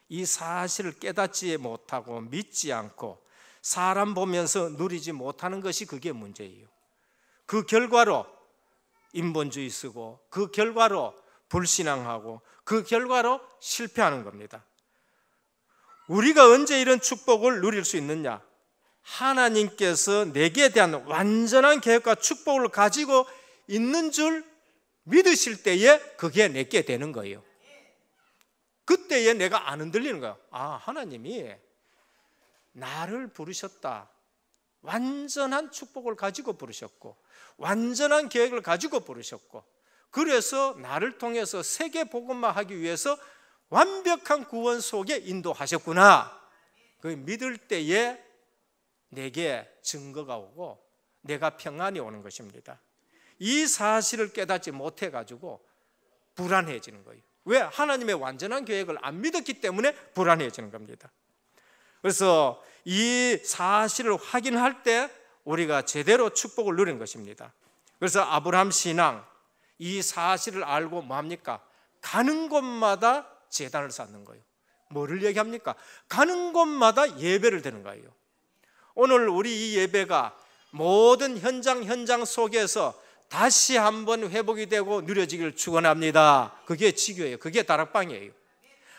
이 사실을 깨닫지 못하고 믿지 않고 사람 보면서 누리지 못하는 것이 그게 문제예요. 그 결과로 인본주의 쓰고 그 결과로 불신앙하고 그 결과로 실패하는 겁니다. 우리가 언제 이런 축복을 누릴 수 있느냐? 하나님께서 내게 대한 완전한 계획과 축복을 가지고 있는 줄 믿으실 때에 그게 내게 되는 거예요. 그때에 내가 안 흔들리는 거야. 아, 하나님이 나를 부르셨다. 완전한 축복을 가지고 부르셨고 완전한 계획을 가지고 부르셨고 그래서 나를 통해서 세계 복음화하기 위해서 완벽한 구원 속에 인도하셨구나. 그 믿을 때에 내게 증거가 오고 내가 평안이 오는 것입니다. 이 사실을 깨닫지 못해 가지고 불안해지는 거예요. 왜? 하나님의 완전한 계획을 안 믿었기 때문에 불안해지는 겁니다. 그래서 이 사실을 확인할 때 우리가 제대로 축복을 누린 것입니다. 그래서 아브라함 신앙, 이 사실을 알고 뭐합니까? 가는 곳마다 제단을 쌓는 거예요. 뭐를 얘기합니까? 가는 곳마다 예배를 드리는 거예요. 오늘 우리 이 예배가 모든 현장 속에서 다시 한번 회복이 되고 누려지기를 축원합니다. 그게 지교예요. 그게 다락방이에요.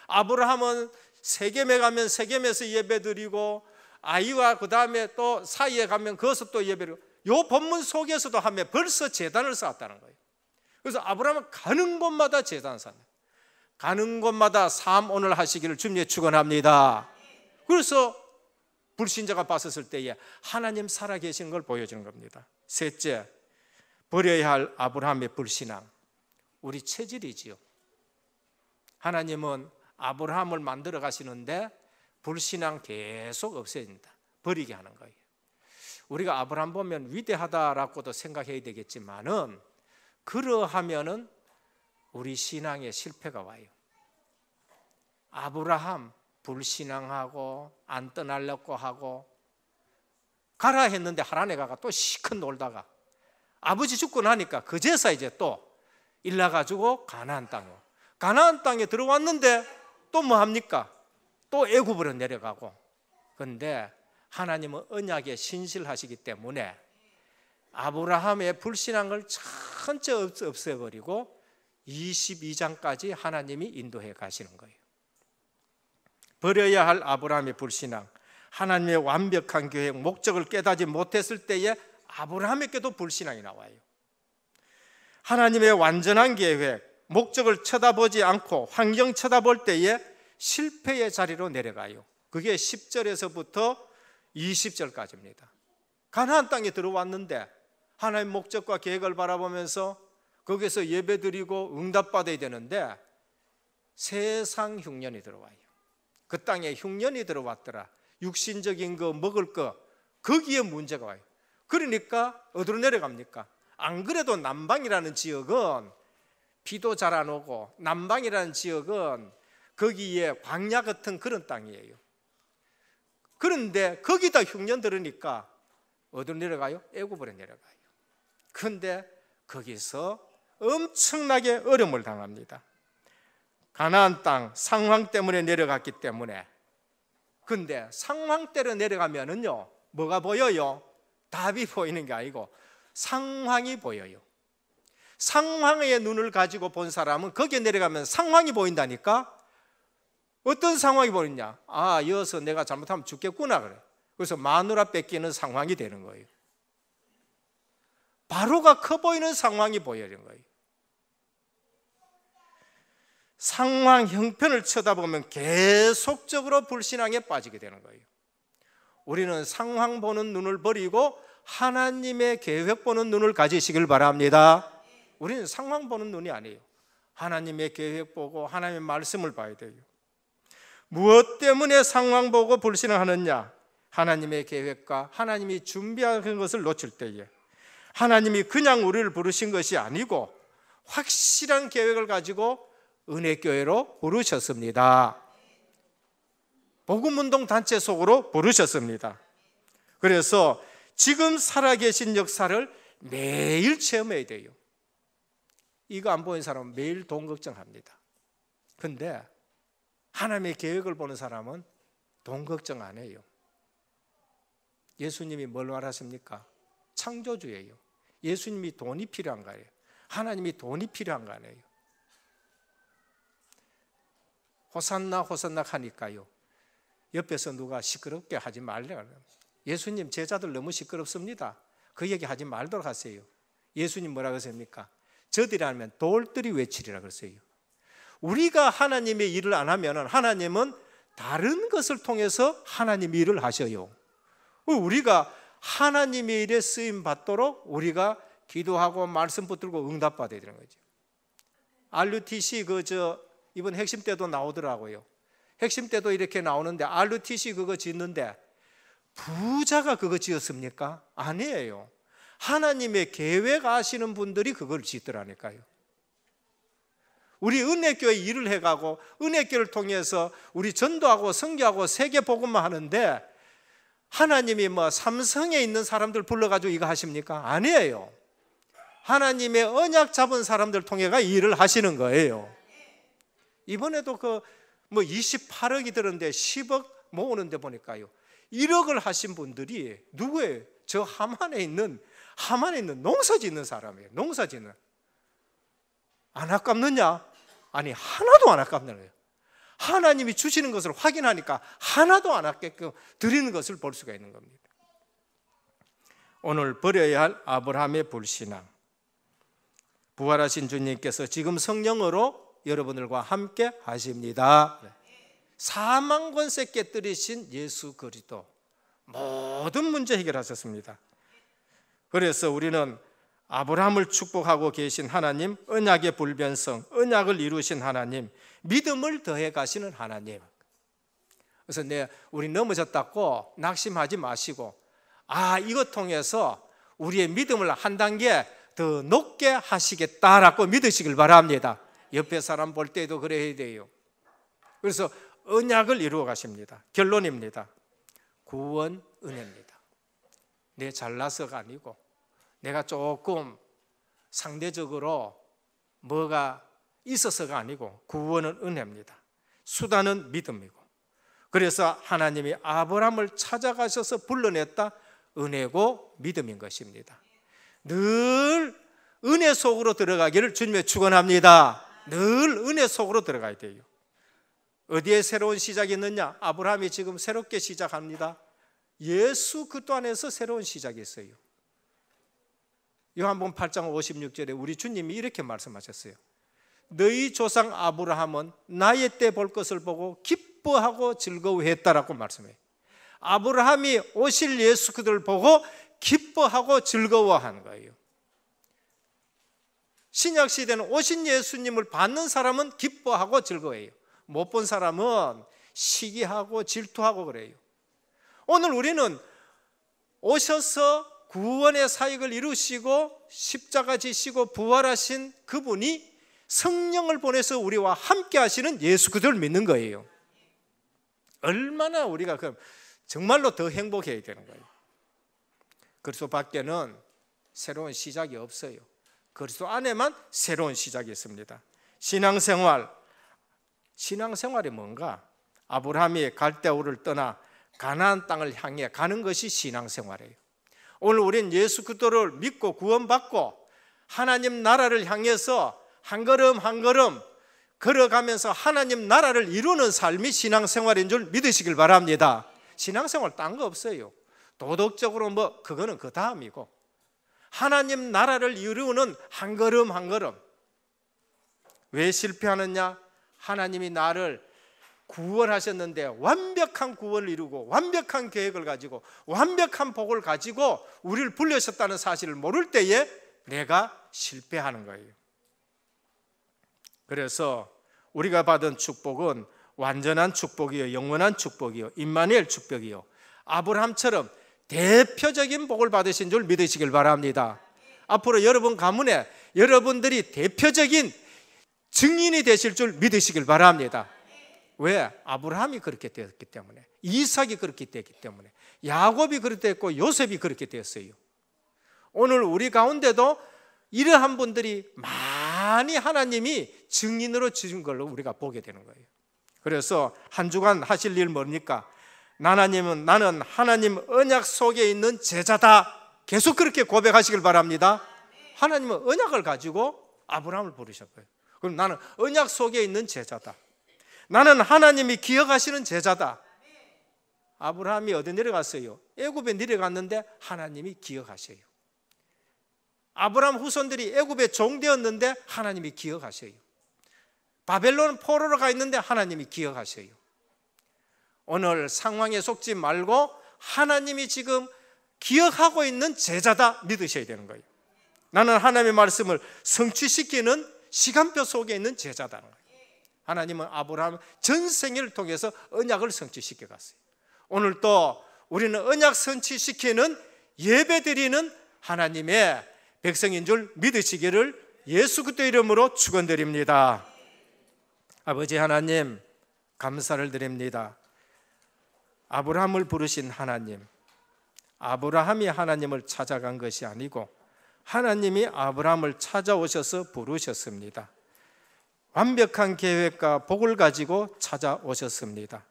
아브라함은 세겜에 가면 세겜에서 예배드리고 아이와 그 다음에 또 사이에 가면 거기서 또 예배를, 요 본문 속에서도 하면 벌써 제단을 쌓았다는 거예요. 그래서 아브라함은 가는 곳마다 제단을 쌓는, 가는 곳마다 삶 오늘 하시기를 주님의 축원합니다. 그래서 불신자가 봤었을 때에 하나님 살아계신 걸 보여주는 겁니다. 셋째, 버려야 할 아브라함의 불신앙, 우리 체질이지요. 하나님은 아브라함을 만들어 가시는데 불신앙 계속 없애진다, 버리게 하는 거예요. 우리가 아브라함 보면 위대하다라고도 생각해야 되겠지만은 그러하면은 우리 신앙에 실패가 와요. 아브라함 불신앙하고 안 떠나려고 하고 가라 했는데 하란에 가가 또 시큰 놀다가 아버지 죽고 나니까 그제서 이제 또 일나가지고 가나안 땅에 들어왔는데 또 뭐 합니까? 또 애굽으로 내려가고. 그런데 하나님은 언약에 신실하시기 때문에 아브라함의 불신앙을 전체 없애버리고 22장까지 하나님이 인도해 가시는 거예요. 버려야 할 아브라함의 불신앙, 하나님의 완벽한 계획, 목적을 깨닫지 못했을 때에 아브라함에게도 불신앙이 나와요. 하나님의 완전한 계획, 목적을 쳐다보지 않고 환경 쳐다볼 때에 실패의 자리로 내려가요. 그게 10절에서부터 20절까지입니다. 가나안 땅에 들어왔는데 하나님의 목적과 계획을 바라보면서 거기서 예배드리고 응답받아야 되는데 세상 흉년이 들어와요. 그 땅에 흉년이 들어왔더라. 육신적인 거, 먹을 거, 거기에 문제가 와요. 그러니까 어디로 내려갑니까? 안 그래도 남방이라는 지역은 비도 잘 안 오고 남방이라는 지역은 거기에 광야 같은 그런 땅이에요. 그런데 거기다 흉년 들으니까 어디로 내려가요? 애굽으로 내려가요. 그런데 거기서 엄청나게 어려움을 당합니다. 가나안 땅 상황 때문에 내려갔기 때문에. 근데 상황대로 내려가면은요, 뭐가 보여요? 답이 보이는 게 아니고 상황이 보여요. 상황의 눈을 가지고 본 사람은 거기에 내려가면 상황이 보인다니까. 어떤 상황이 보이냐? 아, 여기서 내가 잘못하면 죽겠구나 그래. 그래서 마누라 뺏기는 상황이 되는 거예요. 바로가 커 보이는 상황이 보이는 거예요. 상황 형편을 쳐다보면 계속적으로 불신앙에 빠지게 되는 거예요. 우리는 상황 보는 눈을 버리고 하나님의 계획 보는 눈을 가지시길 바랍니다. 우리는 상황 보는 눈이 아니에요. 하나님의 계획 보고 하나님의 말씀을 봐야 돼요. 무엇 때문에 상황 보고 불신앙하느냐? 하나님의 계획과 하나님이 준비한 것을 놓칠 때에 하나님이 그냥 우리를 부르신 것이 아니고 확실한 계획을 가지고 은혜교회로 부르셨습니다. 복음운동 단체 속으로 부르셨습니다. 그래서 지금 살아계신 역사를 매일 체험해야 돼요. 이거 안 보는 사람은 매일 돈 걱정합니다. 근데 하나님의 계획을 보는 사람은 돈 걱정 안 해요. 예수님이 뭘 말하십니까? 창조주예요. 예수님이 돈이 필요한 거예요. 하나님이 돈이 필요한 거 아니에요. 호산나 호산나 하니까요, 옆에서 누가 시끄럽게 하지 말래요. 예수님 제자들 너무 시끄럽습니다. 그 얘기 하지 말도록 하세요. 예수님 뭐라고 하십니까? 저들이라면 돌들이 외치리라 그랬어요. 우리가 하나님의 일을 안 하면 하나님은 다른 것을 통해서 하나님의 일을 하셔요. 우리가 하나님의 일에 쓰임 받도록 우리가 기도하고 말씀 붙들고 응답받아야 되는 거죠. RUTC 이번 핵심 때도 나오더라고요. 핵심 때도 이렇게 나오는데 RUTC 그거 짓는데 부자가 그거 지었습니까? 아니에요. 하나님의 계획 아시는 분들이 그걸 짓더라니까요. 우리 은혜교회 일을 해가고 은혜교회를 통해서 우리 전도하고 선교하고 세계 복음만 하는데 하나님이 삼성에 있는 사람들 불러가지고 이거 하십니까? 아니에요. 하나님의 언약 잡은 사람들 통해가 일을 하시는 거예요. 이번에도 28억이 들었는데 10억 모으는데 보니까요, 1억을 하신 분들이 누구예요? 저 하만에 있는 농사 짓는 사람이에요. 농사 짓는. 안 아깝느냐? 아니, 하나도 안 아깝는 거예요. 하나님이 주시는 것을 확인하니까 하나도 안 아깝게 드리는 것을 볼 수가 있는 겁니다. 오늘 버려야 할 아브라함의 불신앙. 부활하신 주님께서 지금 성령으로 여러분들과 함께 하십니다. 사망 권세 깨뜨리신 예수 그리스도 모든 문제 해결하셨습니다. 그래서 우리는 아브라함을 축복하고 계신 하나님, 언약의 불변성, 언약을 이루신 하나님, 믿음을 더해 가시는 하나님. 그래서 우리 넘어졌다고 낙심하지 마시고, 이것 통해서 우리의 믿음을 한 단계 더 높게 하시겠다라고 믿으시길 바랍니다. 옆에 사람 볼 때도 그래야 돼요. 그래서 언약을 이루어 가십니다. 결론입니다. 구원 은혜입니다. 내 잘나서가 아니고 내가 조금 상대적으로 뭐가 있어서가 아니고 구원은 은혜입니다. 수단은 믿음이고, 그래서 하나님이 아브라함을 찾아가셔서 불러냈다, 은혜고 믿음인 것입니다. 늘 은혜 속으로 들어가기를 주님의 축원합니다. 늘 은혜 속으로 들어가야 돼요. 어디에 새로운 시작이 있느냐? 아브라함이 지금 새롭게 시작합니다. 예수 그리스도 안에서 새로운 시작이 있어요. 요한복음 8장 56절에 우리 주님이 이렇게 말씀하셨어요. 너희 조상 아브라함은 나의 때 볼 것을 보고 기뻐하고 즐거워했다라고 말씀해요. 아브라함이 오실 예수 그리스도를 보고 기뻐하고 즐거워하는 거예요. 신약 시대는 오신 예수님을 받는 사람은 기뻐하고 즐거워해요. 못 본 사람은 시기하고 질투하고 그래요. 오늘 우리는 오셔서 구원의 사역을 이루시고 십자가 지시고 부활하신 그분이 성령을 보내서 우리와 함께 하시는 예수 그리스도를 믿는 거예요. 얼마나 우리가 정말로 더 행복해야 되는 거예요. 그리스도 밖에는 새로운 시작이 없어요. 그리스도 안에만 새로운 시작이 있습니다. 신앙생활이 뭔가? 아브라함이 갈대아우를 떠나 가나안 땅을 향해 가는 것이 신앙생활이에요. 오늘 우리는 예수 그리스도를 믿고 구원받고 하나님 나라를 향해서 한 걸음 한 걸음 걸어가면서 하나님 나라를 이루는 삶이 신앙생활인 줄 믿으시길 바랍니다. 신앙생활 딴 거 없어요. 도덕적으로 그거는 그 다음이고, 하나님 나라를 이루는 한 걸음 한 걸음. 왜 실패하느냐? 하나님이 나를 구원하셨는데 완벽한 구원을 이루고 완벽한 계획을 가지고 완벽한 복을 가지고 우리를 불러셨다는 사실을 모를 때에 내가 실패하는 거예요. 그래서 우리가 받은 축복은 완전한 축복이요, 영원한 축복이요, 임마누엘 축복이요, 아브라함처럼 대표적인 복을 받으신 줄 믿으시길 바랍니다. 앞으로 여러분 가문에 여러분들이 대표적인 증인이 되실 줄 믿으시길 바랍니다. 왜? 아브라함이 그렇게 되었기 때문에, 이삭이 그렇게 되었기 때문에, 야곱이 그렇게 됐고 요셉이 그렇게 되었어요. 오늘 우리 가운데도 이러한 분들이 많이 하나님이 증인으로 주신 걸로 우리가 보게 되는 거예요. 그래서 한 주간 하실 일 뭡니까? 나는 하나님 언약 속에 있는 제자다. 계속 그렇게 고백하시길 바랍니다. 하나님은 언약을 가지고 아브라함을 부르셨고요. 그럼 나는 언약 속에 있는 제자다. 나는 하나님이 기억하시는 제자다. 아브라함이 어디 내려갔어요? 애굽에 내려갔는데 하나님이 기억하셔요. 아브라함 후손들이 애굽에 종되었는데 하나님이 기억하셔요. 바벨론 포로로 가 있는데 하나님이 기억하셔요. 오늘 상황에 속지 말고 하나님이 지금 기억하고 있는 제자다 믿으셔야 되는 거예요. 나는 하나님의 말씀을 성취시키는 시간표 속에 있는 제자다는 거예요. 하나님은 아브라함 전생을 통해서 언약을 성취시켜 갔어요. 오늘 또 우리는 언약 성취시키는 예배드리는 하나님의 백성인 줄 믿으시기를 예수 그리스도 이름으로 축원드립니다. 아버지 하나님, 감사를 드립니다. 아브라함을 부르신 하나님, 아브라함이 하나님을 찾아간 것이 아니고 하나님이 아브라함을 찾아오셔서 부르셨습니다. 완벽한 계획과 복을 가지고 찾아오셨습니다.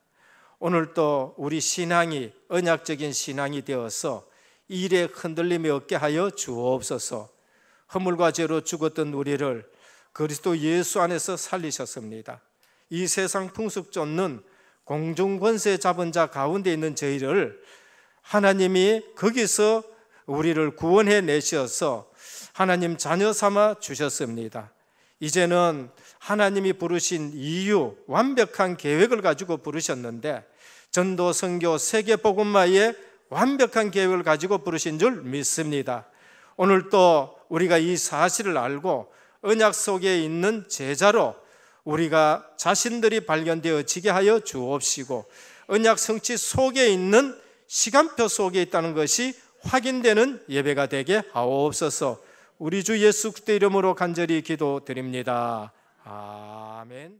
오늘 또 우리 신앙이 언약적인 신앙이 되어서 일에 흔들림이 없게 하여 주옵소서. 허물과 죄로 죽었던 우리를 그리스도 예수 안에서 살리셨습니다. 이 세상 풍습 쫓는 공중권세 잡은 자 가운데 있는 저희를 하나님이 거기서 우리를 구원해 내셔서 하나님 자녀 삼아 주셨습니다. 이제는 하나님이 부르신 이유, 완벽한 계획을 가지고 부르셨는데 전도, 선교, 세계 복음화에 완벽한 계획을 가지고 부르신 줄 믿습니다. 오늘 또 우리가 이 사실을 알고 언약 속에 있는 제자로 우리가 자신들이 발견되어지게 하여 주옵시고 언약 성취 속에 있는 시간표 속에 있다는 것이 확인되는 예배가 되게 하옵소서. 우리 주 예수 그리스도 이름으로 간절히 기도드립니다. 아멘.